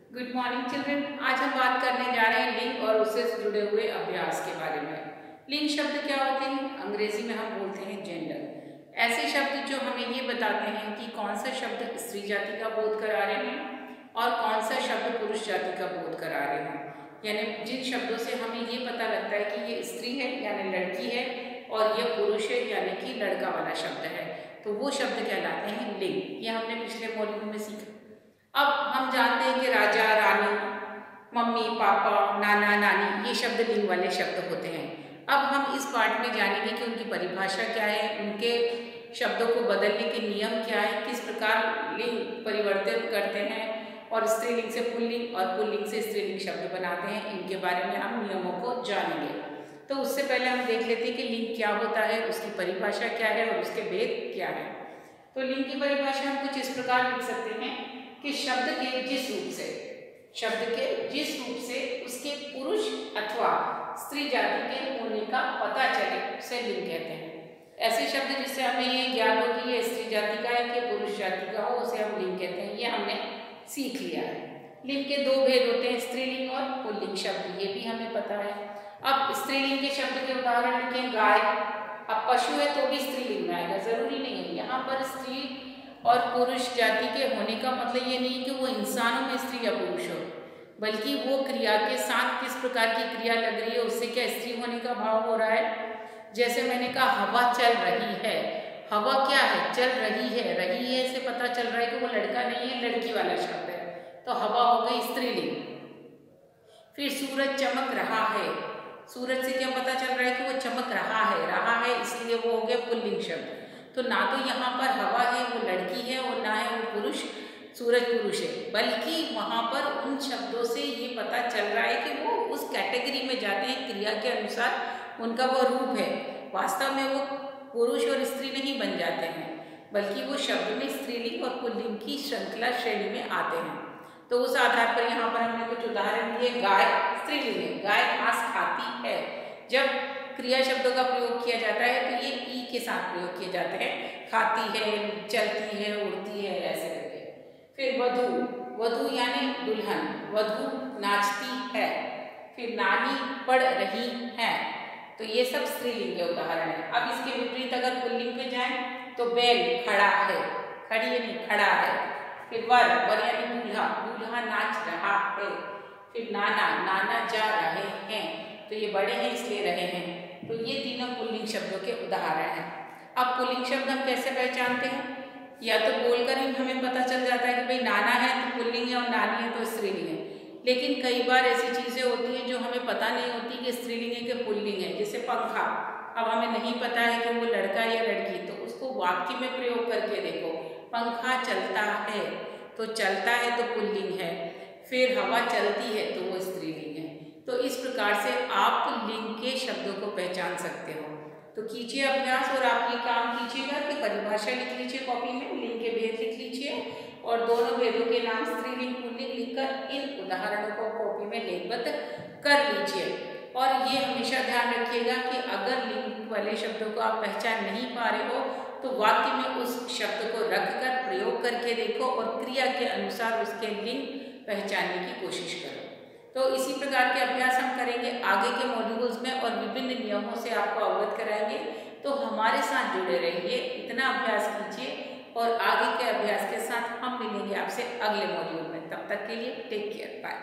Good morning children. आज हम बात करने जा रहे हैं लिंग और उससे जुड़े हुए अभ्यास के बारे में। लिंग शब्द क्या होते हैं? अंग्रेजी में हम बोलते हैं जेंडर। ऐसे शब्द जो हमें ये बताते हैं कि कौन सा शब्द स्त्री जाति का बोध करा रहे हैं और कौन सा शब्द पुरुष जाति का बोध करा रहे हैं। यानी जिन शब्दों से हमें ये पता लगता है कि ये स्त्री है यानी लड़की है और ये पुरुष है यानी कि लड़का वाला शब्द है, तो वो शब्द कहलाते हैं लिंग। ये हमने पिछले मॉड्यूल में सीखा। अब हम जानते हैं कि राजा, रानी, मम्मी, पापा, नाना, नानी ये शब्द लिंग वाले शब्द होते हैं। अब हम इस पार्ट में जानेंगे कि उनकी परिभाषा क्या है, उनके शब्दों को बदलने के नियम क्या है, किस प्रकार लिंग परिवर्तित करते हैं और स्त्रीलिंग से पुल्लिंग और पुल्लिंग से स्त्रीलिंग शब्द बनाते हैं। इनके बारे में हम नियमों को जानेंगे। तो उससे पहले हम देख लेते हैं कि लिंग क्या होता है, उसकी परिभाषा क्या है और उसके भेद क्या है। तो लिंग की परिभाषा हम कुछ इस प्रकार लिख सकते हैं कि शब्द के जिस रूप से उसके पुरुष अथवा स्त्री जाति के होने का पता चले उसे लिंग कहते हैं। ऐसे शब्द जिससे हमें ये ज्ञात हो कि ये स्त्री जाति का है कि पुरुष जाति का हो, उसे हम लिंग कहते हैं। ये हमने सीख लिया है। लिंग के दो भेद होते हैं, स्त्रीलिंग और पुल्लिंग शब्द, ये भी हमें पता है। अब स्त्रीलिंग के शब्द के उदाहरण लिखें। गाय, अब पशु है तो भी स्त्रीलिंग में आएगा, जरूरी नहीं है। यहाँ पर स्त्री और पुरुष जाति के होने का मतलब ये नहीं कि वो इंसानों में स्त्री या पुरुष हो, बल्कि वो क्रिया के साथ किस प्रकार की क्रिया लग रही है उससे क्या स्त्री होने का भाव हो रहा है। जैसे मैंने कहा हवा चल रही है, हवा क्या है? चल रही है। रही है से पता चल रहा है कि वो लड़का नहीं है, लड़की वाला शब्द है, तो हवा हो गई स्त्रीलिंग। फिर सूरज चमक रहा है, सूरज से क्या पता चल रहा है कि वो चमक रहा है इसलिए वो हो गया पुल्लिंग शब्द। तो ना तो यहाँ पर हवा है वो लड़की है और ना है वो पुरुष, सूरज पुरुष है, बल्कि वहाँ पर उन शब्दों से ये पता चल रहा है कि वो उस कैटेगरी में जाते हैं, क्रिया के अनुसार उनका वो रूप है। वास्तव में वो पुरुष और स्त्री नहीं बन जाते हैं, बल्कि वो शब्द में स्त्रीलिंग और पुल्लिंग की श्रृंखला श्रेणी में आते हैं। तो उस आधार पर यहाँ पर हमने कुछ उदाहरण दिए। गाय स्त्रीलिंग है, गाय घास खाती है। जब क्रिया शब्दों का प्रयोग किया जाता है तो ये ई के साथ प्रयोग किए जाते हैं, खाती है, चलती है, उड़ती है, ऐसे करके। फिर वधू, वधू यानी दुल्हन, वधू नाचती है। फिर नानी पढ़ रही है। तो ये सब स्त्रीलिंग के उदाहरण है। अब इसके विपरीत अगर पुल्लिंग पे जाएं तो बैल खड़ा है, खड़ी है नहीं, खड़ा है। फिर वर, वर यानी दूल्हा, दूल्हा नाच रहा है। फिर नाना, नाना जा रहे हैं, तो ये बड़े हैं इसलिए रहे हैं। तो ये तीनों पुल्लिंग शब्दों के उदाहरण हैं। अब पुल्लिंग शब्द हम कैसे पहचानते हैं? या तो बोलकर ही हमें पता चल जाता है कि भाई नाना है तो पुल्लिंग है और नानी है तो स्त्रीलिंग है। लेकिन कई बार ऐसी चीज़ें होती हैं जो हमें पता नहीं होती कि स्त्रीलिंग है कि पुल्लिंग है। जैसे पंखा, अब हमें नहीं पता है कि वो लड़का या लड़की, तो उसको वाक्य में प्रयोग करके देखो। पंखा चलता है, तो चलता है तो पुल्लिंग है। फिर हवा चलती है तो वो स्त्रीलिंग है। तो इस प्रकार से आप लिंग के शब्दों को पहचान सकते हो। तो कीजिए अभ्यास और आप ये काम कीजिएगा कि परिभाषा लिख लीजिए कॉपी में, लिंग के भेद लिख लीजिए और दोनों भेदों के नाम स्त्रीलिंग पुल्लिंग लिखकर इन उदाहरणों को कॉपी में लेखबद्ध कर लीजिए। और ये हमेशा ध्यान रखिएगा कि अगर लिंग वाले शब्दों को आप पहचान नहीं पा रहे हो तो वाक्य में उस शब्द को रखकर प्रयोग करके देखो और क्रिया के अनुसार उसके लिंग पहचानने की कोशिश करो। तो इसी प्रकार के अभ्यास हम करेंगे आगे के मॉड्यूल्स में और विभिन्न नियमों से आपको अवगत कराएंगे। तो हमारे साथ जुड़े रहिए, इतना अभ्यास कीजिए और आगे के अभ्यास के साथ हम मिलेंगे आपसे अगले मॉड्यूल में। तब तक के लिए टेक केयर, बाय।